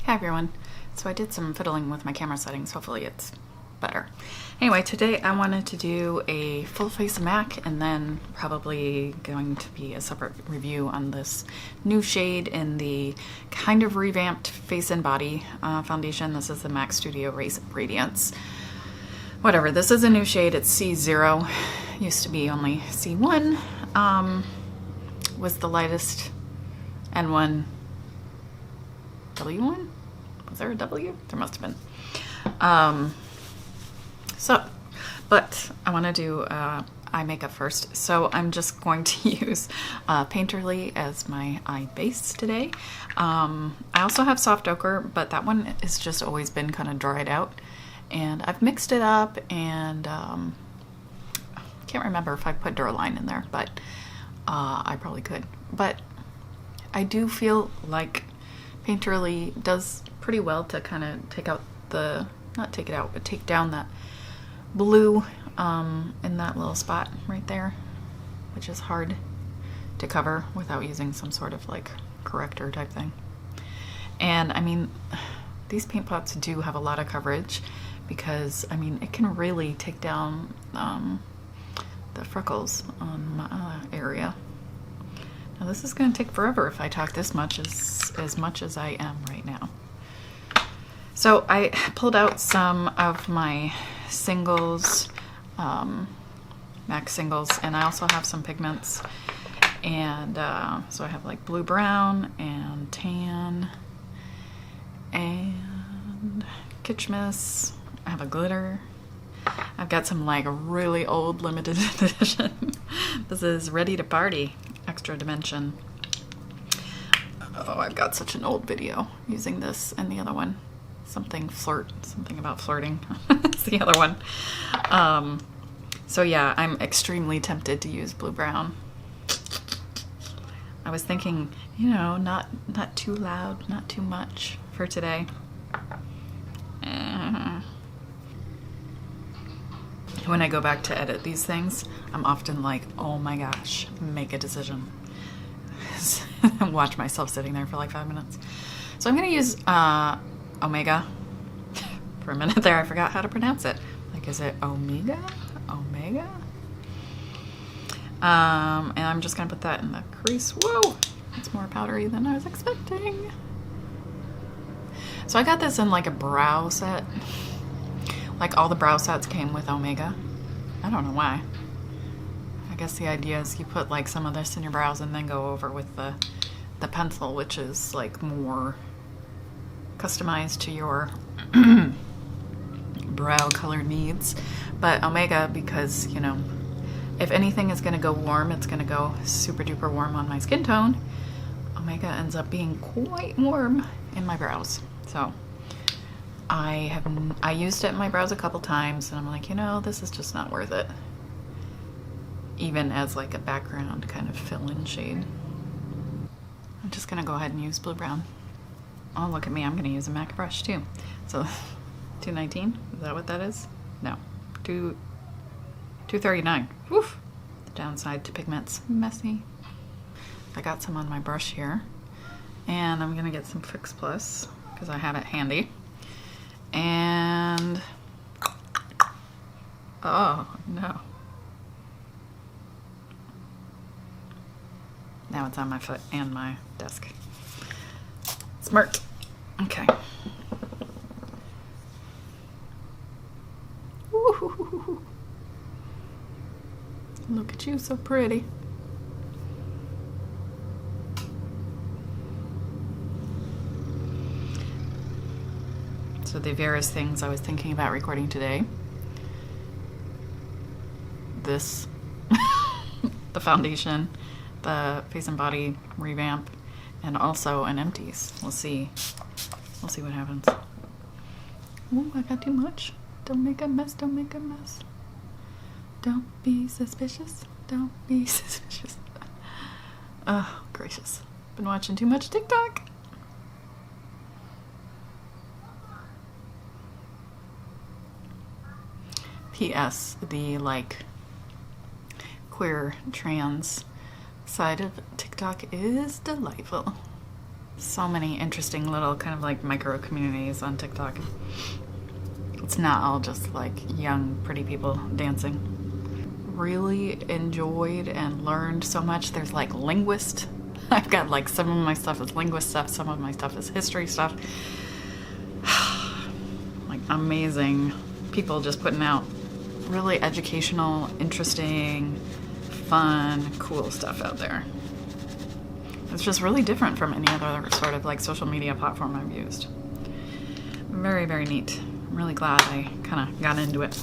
Hi everyone. So I did some fiddling with my camera settings. Hopefully it's better. Anyway, today I wanted to do a full face of MAC and then probably going to be a separate review on this new shade in the kind of revamped face and body foundation. This is the MAC Studio Radiance. Whatever, this is a new shade. It's C0. Used to be only C1. Was the lightest N1 W1? Was there a W? There must have been. But I want to do eye makeup first. So I'm just going to use Painterly as my eye base today. I also have soft ochre, but that one has just always been kind of dried out. And I've mixed it up and can't remember if I put Durline in there, but I probably could. But I do feel like Painterly does pretty well to kind of take out the, not take it out, but take down that blue in that little spot right there, which is hard to cover without using some sort of like corrector type thing. And I mean, these paint pots do have a lot of coverage because I mean, it can really take down the freckles on my area. Now this is going to take forever if I talk this much as much as I am right now. So I pulled out some of my singles, MAC singles, and I also have some pigments. And so I have like blue brown and tan and Kitschmas. I have a glitter. I've got some like really old limited edition. This is Ready to Party Extra Dimension. Oh, I've got such an old video using this and the other one. Something about flirting. It's the other one. So yeah, I'm extremely tempted to use blue brown. I was thinking, you know, not too loud, not too much for today. When I go back to edit these things, I'm often like, oh my gosh, make a decision. And watch myself sitting there for like 5 minutes. So I'm gonna use Omega. For a minute there, I forgot how to pronounce it. Like, is it Omega? Omega? And I'm just gonna put that in the crease. Whoa, it's more powdery than I was expecting. So I got this in like a brow set. Like all the brow sets came with Omega. I don't know why. I guess the idea is you put like some of this in your brows and then go over with the pencil, which is like more customized to your brow color needs. But Omega, because you know, if anything is going to go warm, it's going to go super duper warm on my skin tone. Omega ends up being quite warm in my brows. So I used it in my brows a couple times and I'm like, you know, this is just not worth it. Even as like a background kind of fill-in shade. I'm just gonna go ahead and use blue brown. Oh, look at me, I'm gonna use a MAC brush too. So 219, is that what that is? No, 239. Woof. The downside to pigment's messy. I got some on my brush here. And I'm gonna get some Fix Plus because I have it handy. And oh no, now it's on my foot and my desk. Smart. Okay. Woo-hoo-hoo-hoo. Look at you, so pretty. So the various things I was thinking about recording today. This, the foundation, the face and body revamp, and also an empties. We'll see. We'll see what happens. Oh, I got too much. Don't make a mess, don't make a mess. Don't be suspicious, don't be suspicious. Oh, gracious. Been watching too much TikTok. P.S. The like queer trans side of TikTok is delightful. So many interesting little kind of like micro communities on TikTok. It's not all just like young, pretty people dancing. Really enjoyed and learned so much. There's like linguist. I've got like some of my stuff is linguist stuff, some of my stuff is history stuff. Like amazing people just putting out really educational, interesting, fun, cool stuff out there. It's just really different from any other sort of like social media platform I've used. Very, very neat. I'm really glad I kind of got into it.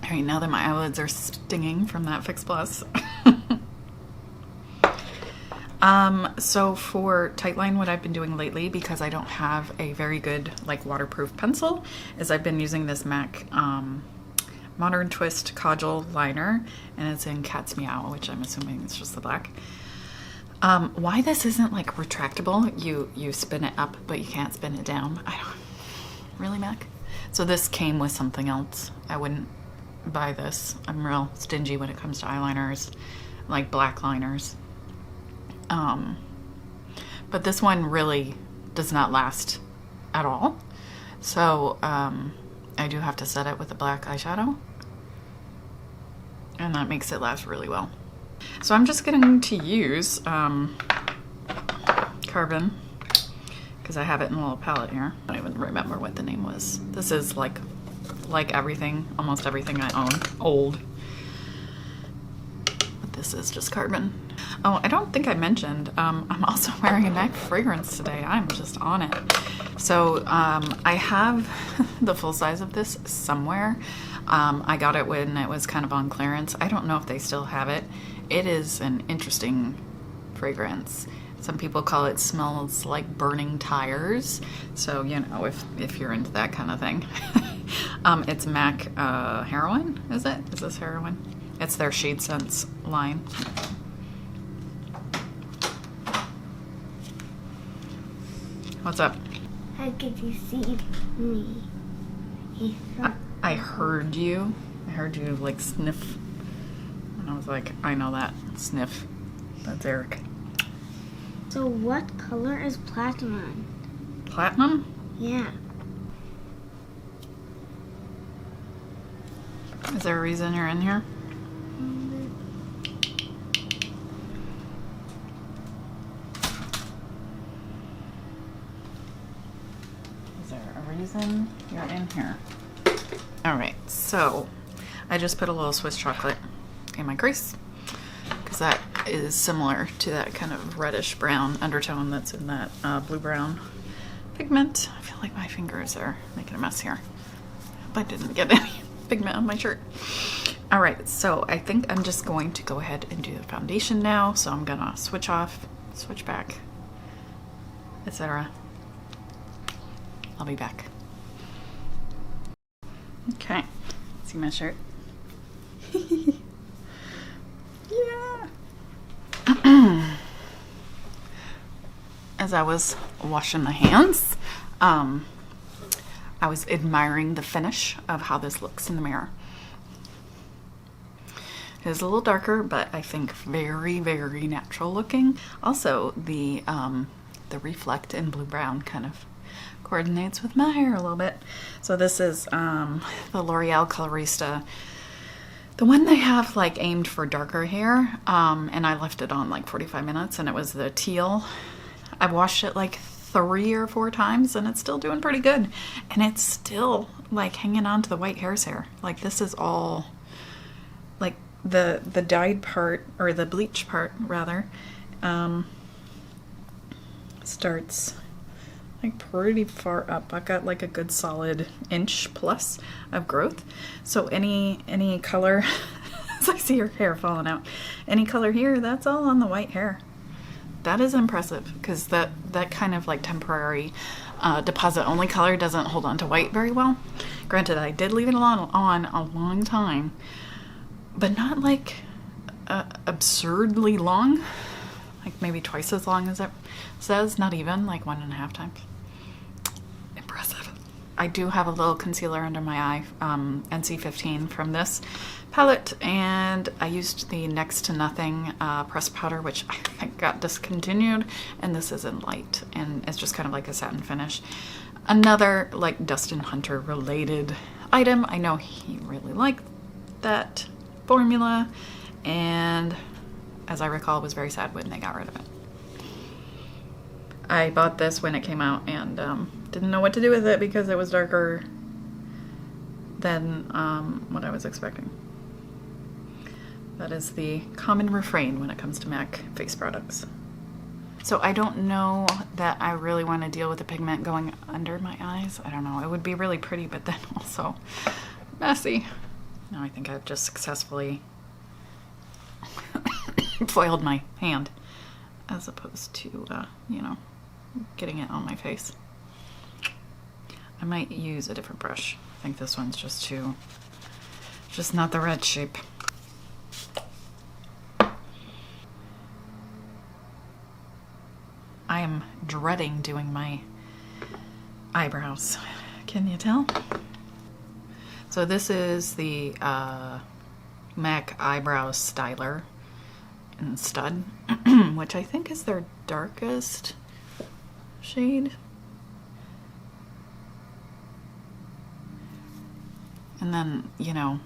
All right, now that my eyelids are stinging from that Fix Plus. So for Tightline, what I've been doing lately, because I don't have a very good like waterproof pencil, is I've been using this MAC Modern Twist Kajal liner, and it's in Cat's Meow, which I'm assuming is just the black. Why this isn't like retractable, you spin it up, but you can't spin it down. I don't really, MAC. So this came with something else. I wouldn't buy this. I'm real stingy when it comes to eyeliners, like black liners. But this one really does not last at all. So I do have to set it with a black eyeshadow, and that makes it last really well. So I'm just going to use Carbon, because I have it in a little palette here. I don't even remember what the name was. This is like everything, almost everything I own, old. But this is just Carbon. Oh, I don't think I mentioned, I'm also wearing a MAC fragrance today. I'm just on it. So I have the full size of this somewhere. I got it when it was kind of on clearance. I don't know if they still have it. It is an interesting fragrance. Some people call it smells like burning tires. So, you know, if you're into that kind of thing. It's MAC Heroin, is it? Is this Heroin? It's their Shade Sense line. What's up? How could you see me? I heard you. I heard you like sniff. And I was like, I know that. Sniff. That's Eric. So what color is platinum? Platinum? Yeah. Is there a reason you're in here? Is there a reason you're in here? All right, so I just put a little Swiss chocolate in my crease, because that is similar to that kind of reddish brown undertone that's in that Blue Brown Pigment. I feel like my fingers are making a mess here. Hope I didn't get any pigment on my shirt. All right, so I think I'm just going to go ahead and do the foundation now. So I'm gonna switch off, switch back, etc. I'll be back. Okay, see my shirt? Yeah. As I was washing my hands, I was admiring the finish of how this looks in the mirror. It is a little darker, but I think very, very natural looking. Also, the reflect in blue brown kind of coordinates with my hair a little bit. So this is the L'Oreal Colorista, the one they have like aimed for darker hair, and I left it on like 45 minutes, and it was the teal. I've washed it like 3 or 4 times, and it's still doing pretty good, and it's still like hanging on to the white hair's hair. Like this is all like the dyed part, or the bleach part rather, starts like pretty far up. I've got like a good solid inch plus of growth. So any color, as I see your hair falling out, any color here, that's all on the white hair. That is impressive, because that kind of like temporary deposit only color doesn't hold on to white very well. Granted, I did leave it on a long time, but not like absurdly long, like maybe twice as long as it says, not even like 1.5 times. Impressive. I do have a little concealer under my eye, NC15 from this palette, and I used the Next to Nothing pressed powder, which I think got discontinued, and this is in light, and it's just kind of like a satin finish. Another like Dustin Hunter related item. I know he really liked that formula, and as I recall, was very sad when they got rid of it. I bought this when it came out and didn't know what to do with it because it was darker than what I was expecting. That is the common refrain when it comes to MAC face products. So I don't know that I really want to deal with the pigment going under my eyes. I don't know. It would be really pretty, but then also messy. Now I think I've just successfully foiled my hand as opposed to, you know, getting it on my face. I might use a different brush. I think this one's just not the right shape. I am dreading doing my eyebrows. Can you tell? So this is the MAC Eyebrow Styler in Stud, which I think is their darkest shade. And then, you know,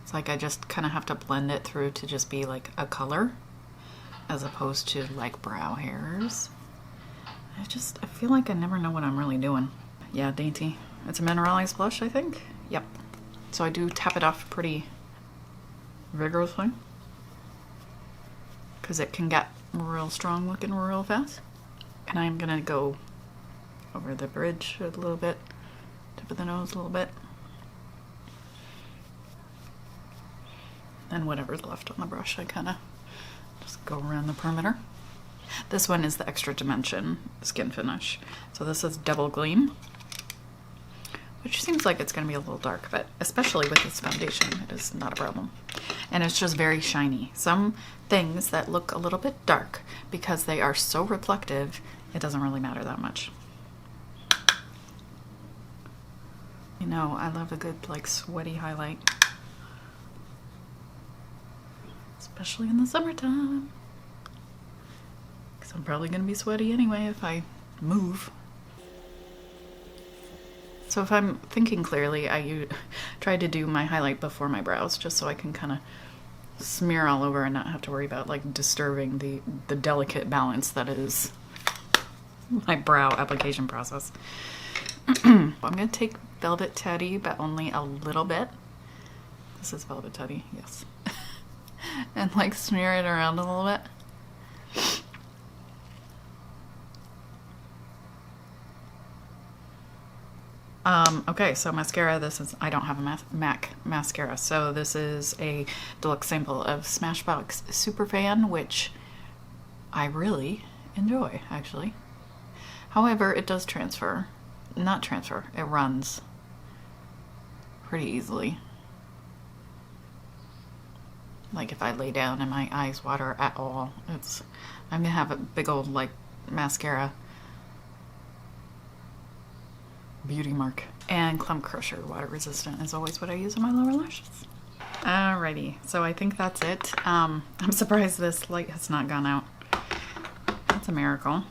it's like I just kind of have to blend it through to just be like a color as opposed to like brow hairs. I feel like I never know what I'm really doing. Yeah, Dainty. It's a mineralized blush, I think. Yep. So I do tap it off pretty vigorously because it can get real strong looking real fast. And I'm gonna go over the bridge a little bit, tip of the nose a little bit. Then whatever's left on the brush, I kind of just go around the perimeter. This one is the Extra Dimension SkinFinish. So this is Double Gleam, which seems like it's going to be a little dark, but especially with this foundation, it is not a problem. And it's just very shiny. Some things that look a little bit dark, because they are so reflective, it doesn't really matter that much. You know, I love a good like sweaty highlight, especially in the summertime. I'm probably going to be sweaty anyway if I move. So if I'm thinking clearly, I try to do my highlight before my brows just so I can kind of smear all over and not have to worry about like disturbing the delicate balance that is my brow application process. I'm going to take Velvet Teddy, but only a little bit. This is Velvet Teddy, yes. And like smear it around a little bit. Okay, so mascara, I don't have a MAC mascara, so this is a deluxe sample of Smashbox Superfan, which I really enjoy, actually. However, it does it runs pretty easily. Like if I lay down and my eyes water at all, I'm gonna have a big old like mascara beauty mark. And Clump Crusher water resistant is always what I use on my lower lashes. Alrighty, so I think that's it. I'm surprised this light has not gone out. That's a miracle.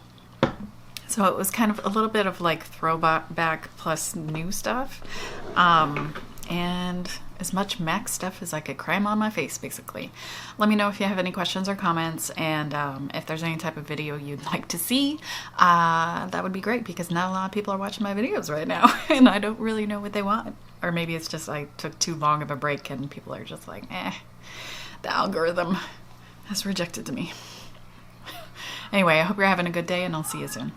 So it was kind of a little bit of like throwback plus new stuff. And as much MAC stuff as I could cram on my face, basically. Let me know if you have any questions or comments, and if there's any type of video you'd like to see, that would be great, because not a lot of people are watching my videos right now, and I don't really know what they want. Or maybe it's just I took too long of a break and people are just like, the algorithm has rejected me. Anyway, I hope you're having a good day, and I'll see you soon.